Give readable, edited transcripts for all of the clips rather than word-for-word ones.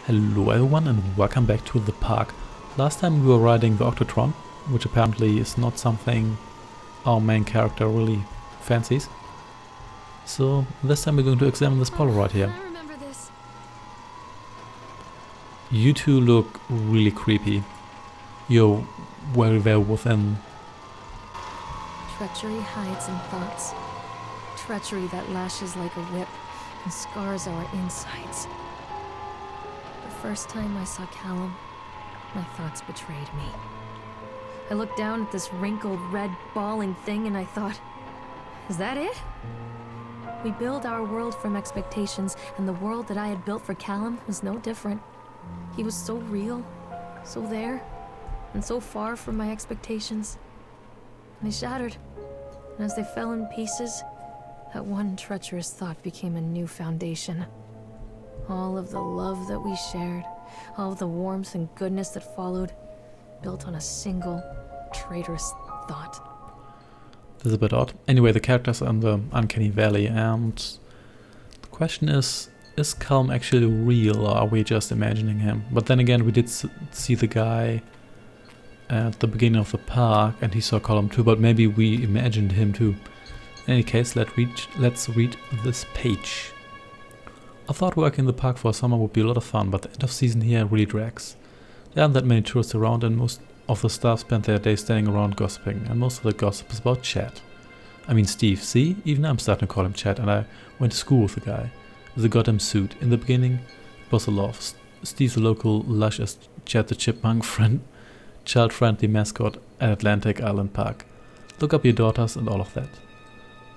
Hello everyone and welcome back to the park. Last time we were riding the Octotron, which apparently is not something our main character really fancies. So this time we're going to examine this Polaroid here. I remember this. You two look really creepy. You're very well within. Treachery hides in thoughts. Treachery that lashes like a whip and scars our insides. The first time I saw Callum, my thoughts betrayed me. I looked down at this wrinkled, red, bawling thing and I thought, is that it? We build our world from expectations, and the world that I had built for Callum was no different. He was so real, so there, and so far from my expectations. And they shattered, and as they fell in pieces, that one treacherous thought became a new foundation. All of the love that we shared, all of the warmth and goodness that followed, built on a single, traitorous thought. This is a bit odd. Anyway, the characters are in the Uncanny Valley, and the question is Callum actually real, or are we just imagining him? But then again, we did see the guy at the beginning of the park, and he saw Callum too, but maybe we imagined him too. In any case, let's read this page. I thought working in the park for a summer would be a lot of fun, but the end of season here really drags. There aren't that many tourists around, and most of the staff spend their days standing around gossiping, and most of the gossip is about Chad. I mean Steve, see? Even I'm starting to call him Chad, and I went to school with the guy. With a goddamn suit. In the beginning, it was a love. Steve's a local lush as Chad the chipmunk child-friendly mascot at Atlantic Island Park. Look up your daughters and all of that.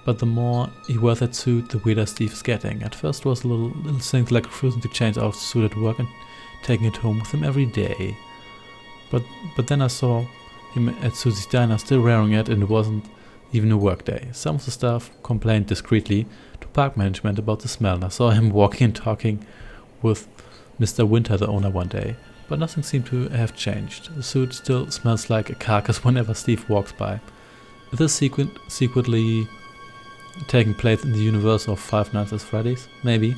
But the more he wears that suit, the weirder Steve is getting. At first it was little things like refusing to change out of the suit at work and taking it home with him every day. But then I saw him at Susie's diner still wearing it, and it wasn't even a work day. Some of the staff complained discreetly to park management about the smell, and I saw him walking and talking with Mr. Winter, the owner, one day. But nothing seemed to have changed. The suit still smells like a carcass whenever Steve walks by. Is this secretly taking place in the universe of Five Nights at Freddy's? Maybe.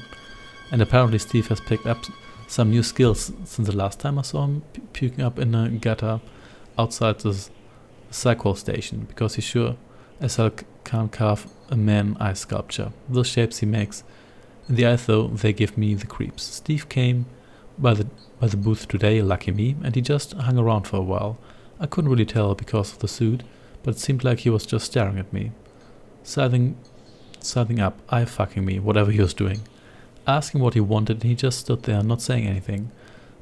And apparently Steve has picked up some new skills since the last time I saw him puking up in a gutter outside the cycle station, because he sure as hell can't carve a man-eye sculpture. Those shapes he makes in the eyes, though, they give me the creeps. Steve came by the booth today, lucky me, and he just hung around for a while. I couldn't really tell because of the suit, but it seemed like he was just staring at me. Sizing up, eye-fucking me, whatever he was doing. Asking what he wanted, and he just stood there, not saying anything.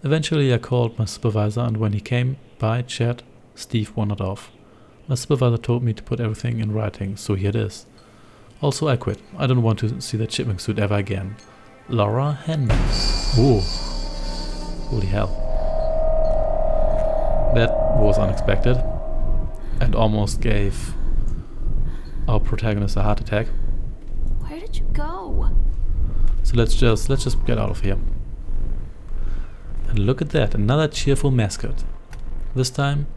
Eventually I called my supervisor, and when he came by, Chad, Steve wandered off. My supervisor told me to put everything in writing, so here it is. Also, I quit. I don't want to see that chipmunk suit ever again. Laura Henman. Oh, holy hell. That was unexpected, and almost gave our protagonist a heart attack. Where did you go? So let's just get out of here. And look at that, another cheerful mascot. This time,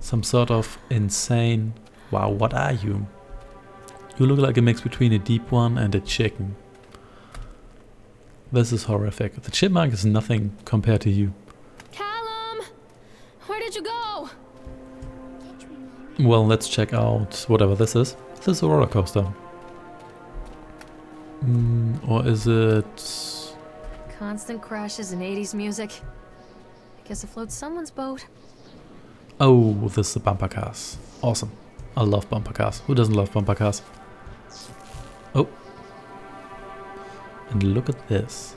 some sort of insane... Wow, what are you? You look like a mix between a deep one and a chicken. This is horrific. The chipmunk is nothing compared to you. Callum! Where did you go? Well, let's check out whatever this is. This is a roller coaster. Or is it... Constant crashes and 80s music. I guess it floats someone's boat. Oh, this is the bumper cars. Awesome. I love bumper cars. Who doesn't love bumper cars? Oh. And look at this.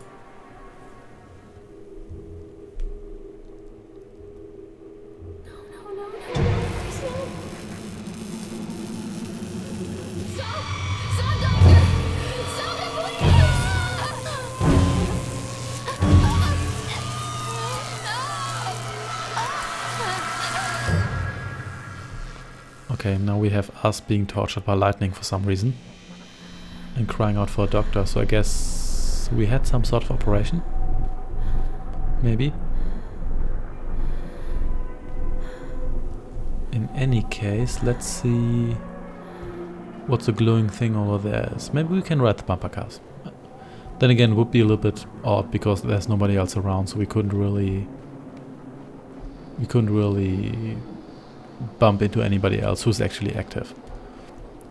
Okay, now we have us being tortured by lightning for some reason. And crying out for a doctor, so I guess we had some sort of operation? Maybe? In any case, let's see what the glowing thing over there is. Maybe we can ride the bumper cars. Then again, it would be a little bit odd because there's nobody else around, so we couldn't really bump into anybody else who's actually active.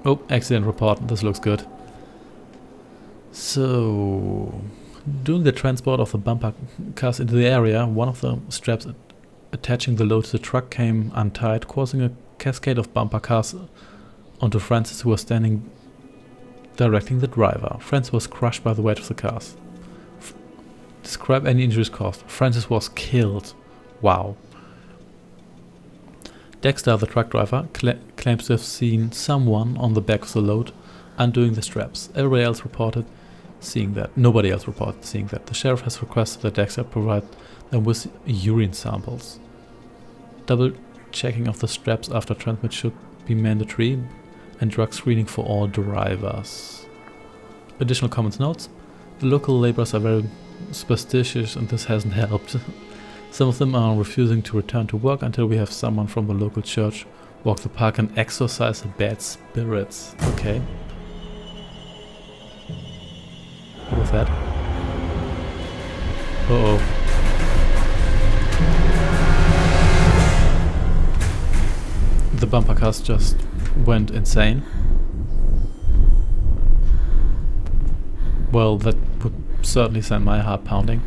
Oh, accident report. This looks good. So, during the transport of the bumper cars into the area, one of the straps attaching the load to the truck came untied, causing a cascade of bumper cars onto Francis, who was standing directing the driver. Francis was crushed by the weight of the cars. Describe any injuries caused. Francis was killed. Wow. Dexter, the truck driver, claims to have seen someone on the back of the load undoing the straps. Everybody else reported seeing that. Nobody else reported seeing that. The sheriff has requested that Dexter provide them with urine samples. Double checking of the straps after transmit should be mandatory, and drug screening for all drivers. Additional comments notes. The local laborers are very superstitious and this hasn't helped. Some of them are refusing to return to work until we have someone from the local church walk the park and exorcise the bad spirits. Okay. What was that? Uh-oh. The bumper cars just went insane. Well, that would certainly send my heart pounding.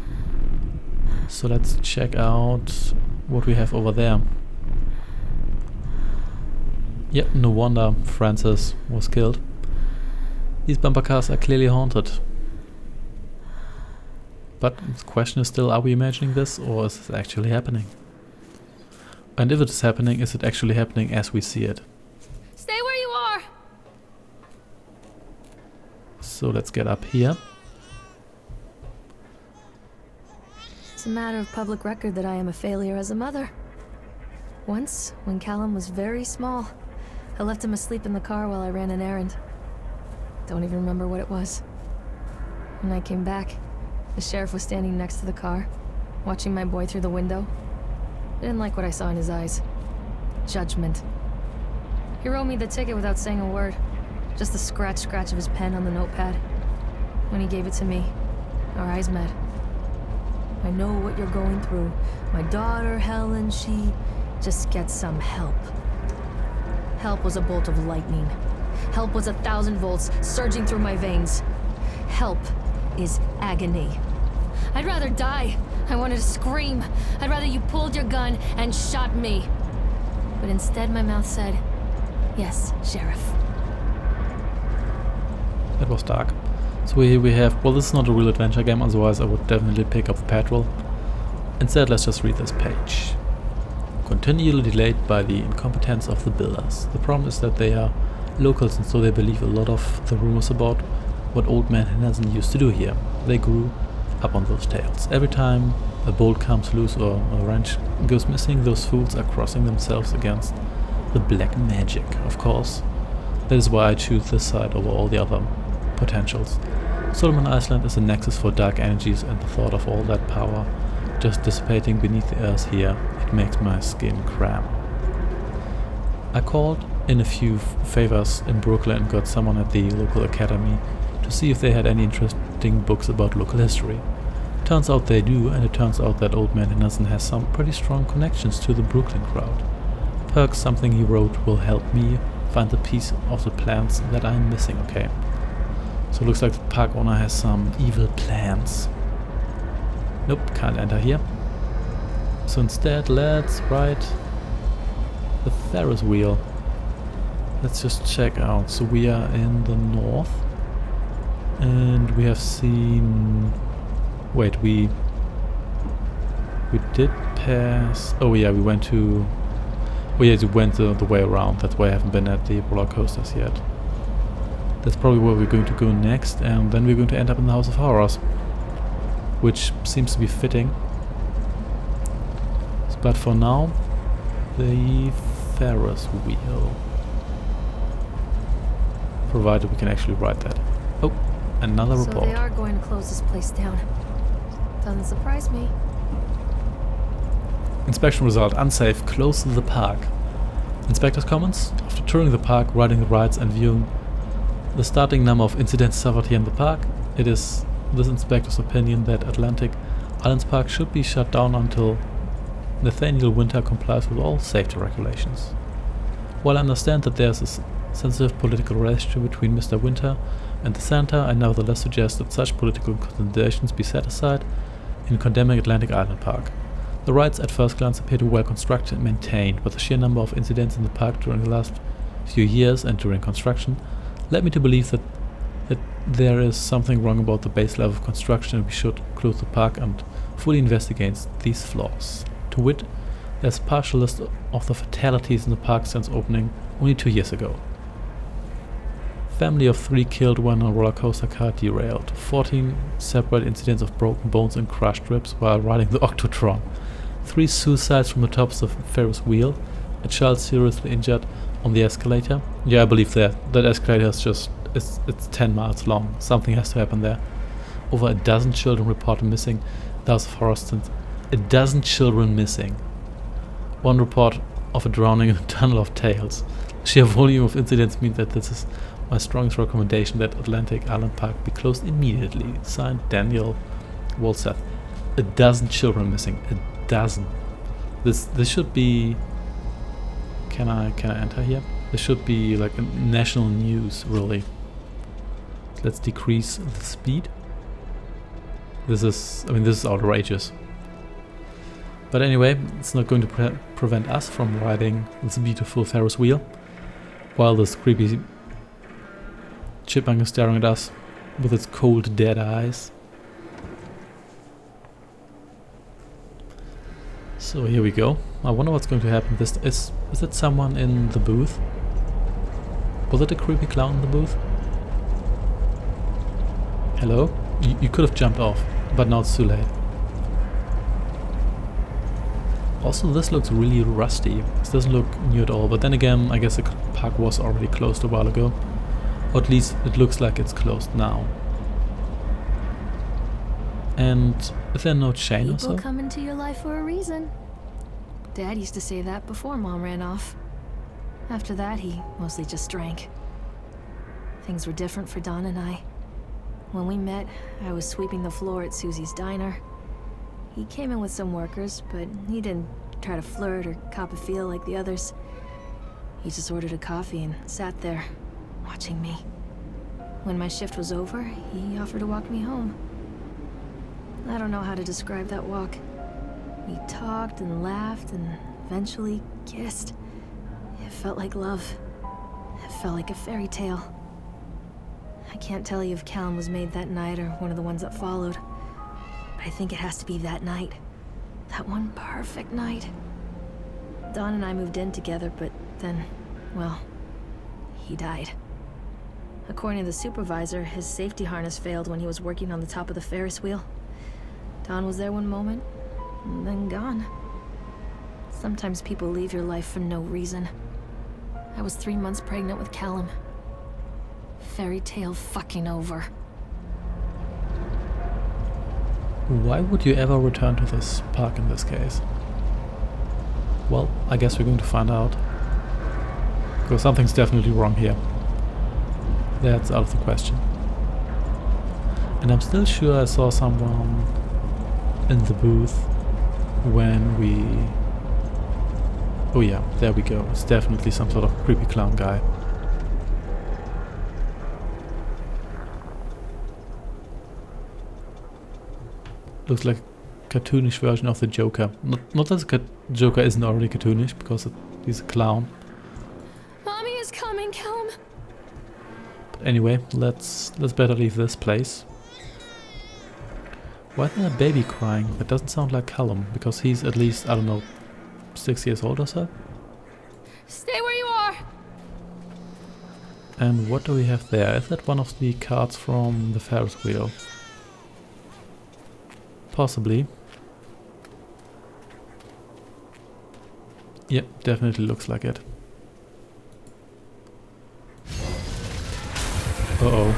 So let's check out what we have over there. Yep, no wonder Francis was killed. These bumper cars are clearly haunted. But the question is still, are we imagining this or is this actually happening? And if it is happening, is it actually happening as we see it? Stay where you are! So let's get up here. It's a matter of public record that I am a failure as a mother. Once, when Callum was very small, I left him asleep in the car while I ran an errand. Don't even remember what it was. When I came back, the sheriff was standing next to the car, watching my boy through the window. I didn't like what I saw in his eyes. Judgment. He wrote me the ticket without saying a word. Just the scratch of his pen on the notepad. When he gave it to me, our eyes met. I know what you're going through. My daughter, Helen, she just gets some help. Help was a bolt of lightning. Help was 1,000 volts surging through my veins. Help is agony. I'd rather die. I wanted to scream. I'd rather you pulled your gun and shot me. But instead my mouth said, yes, Sheriff. That was dark. So here we have, well, this is not a real adventure game, otherwise I would definitely pick up the patrol. Instead, let's just read this page. Continually delayed by the incompetence of the builders. The problem is that they are locals and so they believe a lot of the rumors about what Old Man Henderson used to do here. They grew up on those tales. Every time a bolt comes loose or a wrench goes missing, those fools are crossing themselves against the black magic, of course. That is why I choose this side over all the other potentials. Solomon Island is a nexus for dark energies, and the thought of all that power just dissipating beneath the earth here, it makes my skin cramp. I called in a few favors in Brooklyn and got someone at the local academy to see if they had any interesting books about local history. Turns out they do, and it turns out that Old Man Henderson has some pretty strong connections to the Brooklyn crowd. Perhaps something he wrote will help me find the piece of the plans that I'm missing, okay? So it looks like the park owner has some evil plans. Nope, can't enter here. So instead, let's ride the Ferris wheel. Let's just check out. So we are in the north. And we have seen... Wait, we did pass... Oh yeah, we went to... Oh yeah, we went the way around. That's why I haven't been at the roller coasters yet. That's probably where we're going to go next, and then we're going to end up in the House of Horrors, which seems to be fitting. But for now, the Ferris wheel. Provided we can actually ride that. Oh, another report. So they are going to close this place down. Doesn't surprise me. Inspection result: unsafe. Close the park. Inspector's comments: after touring the park, riding the rides, and viewing the starting number of incidents suffered here in the park, it is this inspector's opinion that Atlantic Islands Park should be shut down until Nathaniel Winter complies with all safety regulations. While I understand that there's a sensitive political relationship between Mr. Winter and the center, I nevertheless suggest that such political considerations be set aside in condemning Atlantic Island Park. The rides at first glance appear to be well constructed and maintained, but the sheer number of incidents in the park during the last few years and during construction led me to believe that there is something wrong about the base level of construction, and we should close the park and fully investigate these flaws. To wit, there's a partial list of the fatalities in the park since opening only 2 years ago. Family of 3 killed when a roller coaster car derailed. 14 separate incidents of broken bones and crushed ribs while riding the Octotron. 3 suicides from the top of the Ferris wheel. A child seriously injured on the escalator. Yeah, I believe that escalator is just it's 10 miles long. Something has to happen there. Over a dozen children reported missing. Thus, for instance, a dozen children missing. One report of a drowning in a tunnel of tales. Sheer volume of incidents means that this is my strongest recommendation that Atlantic Island Park be closed immediately. Signed, Daniel Wolseth. A dozen children missing. A dozen. This should be. Can I enter here? This should be like a national news, really. Let's decrease the speed. This is outrageous. But anyway, it's not going to prevent us from riding this beautiful Ferris wheel, while this creepy chipmunk is staring at us with its cold, dead eyes. So here we go. I wonder what's going to happen. Is it someone in the booth? Was it a creepy clown in the booth? Hello? You could have jumped off, but now it's too late. Also, this looks really rusty. This doesn't look new at all, but then again, I guess the park was already closed a while ago. Or at least it looks like it's closed now. And is there no chain or so? People come into your life for a reason. Dad used to say that before Mom ran off. After that, he mostly just drank. Things were different for Don and I. When we met, I was sweeping the floor at Susie's diner. He came in with some workers, but he didn't try to flirt or cop a feel like the others. He just ordered a coffee and sat there, watching me. When my shift was over, he offered to walk me home. I don't know how to describe that walk. We talked and laughed and eventually kissed. It felt like love. It felt like a fairy tale. I can't tell you if Callum was made that night or one of the ones that followed. But I think it has to be that night. That one perfect night. Dawn and I moved in together, but then, well, he died. According to the supervisor, his safety harness failed when he was working on the top of the Ferris wheel. Dawn was there one moment, and then gone. Sometimes people leave your life for no reason. I was 3 months pregnant with Callum. Fairy tale fucking over. Why would you ever return to this park in this case? Well, I guess we're going to find out. Because something's definitely wrong here. That's out of the question. And I'm still sure I saw someone in the booth when we... Oh yeah, there we go. It's definitely some sort of creepy clown guy. Looks like a cartoonish version of the Joker. Not that the Joker isn't already cartoonish, because he's a clown. Mommy is coming, Callum. But anyway, let's better leave this place. Why is there a baby crying? That doesn't sound like Callum, because he's at least, I don't know, 6 years old or so? Stay where you are! And what do we have there? Is that one of the cards from the Ferris wheel? Possibly. Yep, definitely looks like it. Uh-oh.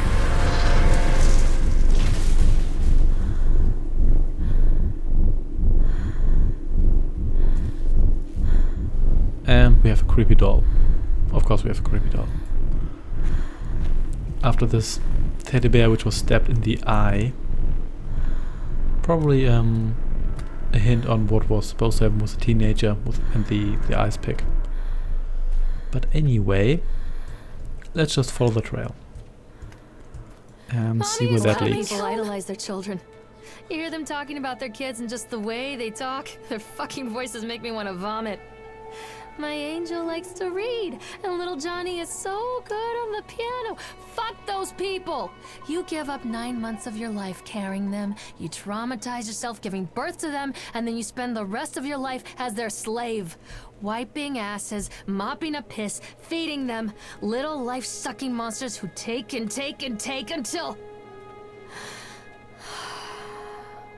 And we have a creepy doll. Of course we have a creepy doll. After this teddy bear which was stabbed in the eye, Probably a hint on what was supposed to happen with the teenager and the ice pick. But anyway, let's just follow the trail and see where that leads. People idolize their children. You hear them talking about their kids and just the way they talk, their fucking voices make me want to vomit. My angel likes to read, and little Johnny is so good on the piano. Fuck those people! You give up 9 months of your life carrying them, you traumatize yourself giving birth to them, and then you spend the rest of your life as their slave. Wiping asses, mopping up piss, feeding them. Little life-sucking monsters who take and take and take until...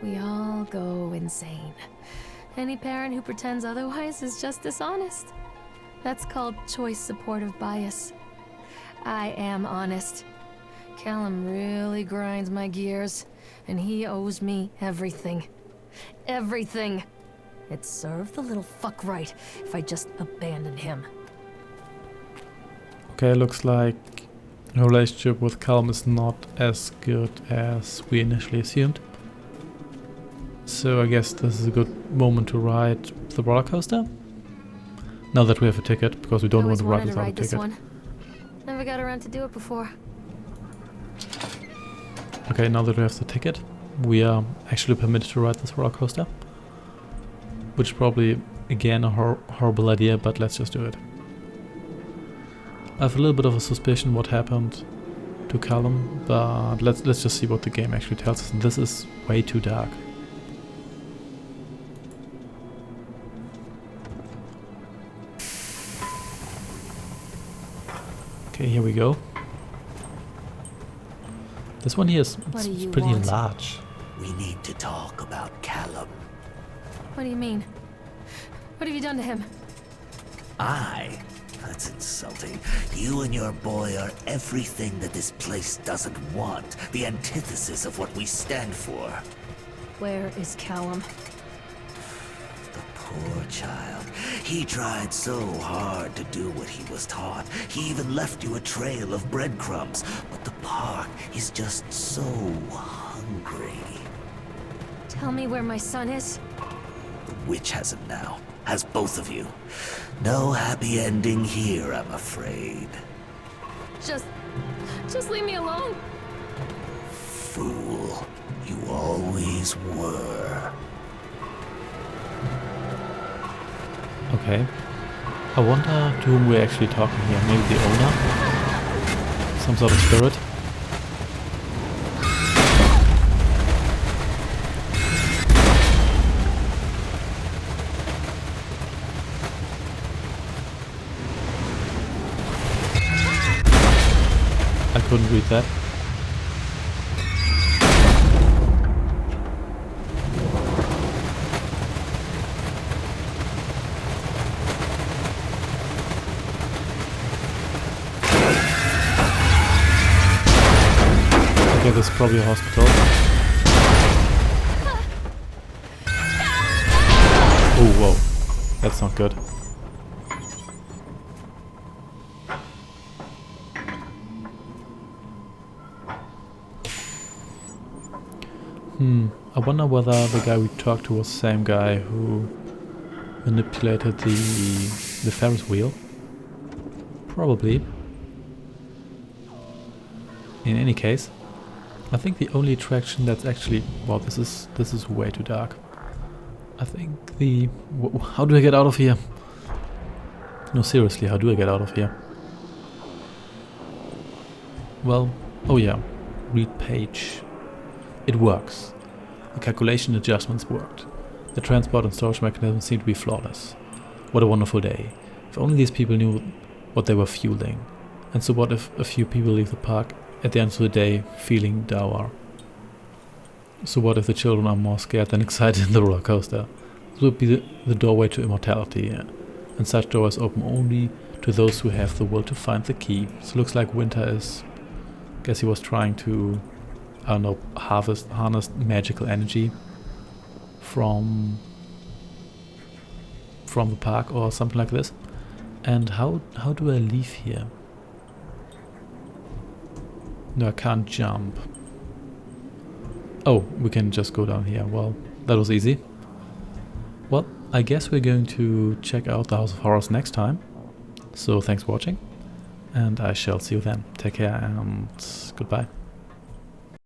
we all go insane. Any parent who pretends otherwise is just dishonest. That's called choice supportive bias. I am honest. Callum really grinds my gears, and he owes me everything. Everything. It'd serve the little fuck right if I just abandoned him. Okay, looks like the relationship with Callum is not as good as we initially assumed. So I guess this is a good moment to ride the roller coaster. Now that we have a ticket, because we don't want to ride without a ticket. Never got around to do it before. Okay, now that we have the ticket, we are actually permitted to ride this roller coaster. Which is probably, again, a horrible idea, but let's just do it. I have a little bit of a suspicion what happened to Callum, but let's just see what the game actually tells us. And this is way too dark. Okay, here we go. This one here is pretty large. We need to talk about Callum. What do you mean? What have you done to him? That's insulting. You and your boy are everything that this place doesn't want. The antithesis of what we stand for. Where is Callum? The poor child. He tried so hard to do what he was taught. He even left you a trail of breadcrumbs. But the park is just so hungry. Tell me where my son is. The witch has him now. Has both of you. No happy ending here, I'm afraid. Just leave me alone. Fool. You always were. Okay. I wonder to whom we're actually talking here. Maybe the owner? Some sort of spirit? I couldn't read that. Okay, this is probably a hospital. Oh, whoa. That's not good. I wonder whether the guy we talked to was the same guy who manipulated the Ferris wheel. Probably. In any case, I think the only attraction that's actually... Wow, this is way too dark. I think the... How do I get out of here? No, seriously, how do I get out of here? Well, oh yeah, read page. It works. The calculation adjustments worked. The transport and storage mechanism seemed to be flawless. What a wonderful day. If only these people knew what they were fueling. And so what if a few people leave the park at the end of the day feeling dour? So what if the children are more scared than excited in the roller coaster? This would be the doorway to immortality. And such doors open only to those who have the will to find the key. So it looks like Winter is... Guess he was trying to... I don't know, harness magical energy from the park or something like this. And how do I leave here? No, I can't jump. Oh, we can just go down here. Well, that was easy. Well, I guess we're going to check out the House of Horrors next time. So thanks for watching, and I shall see you then. Take care and goodbye.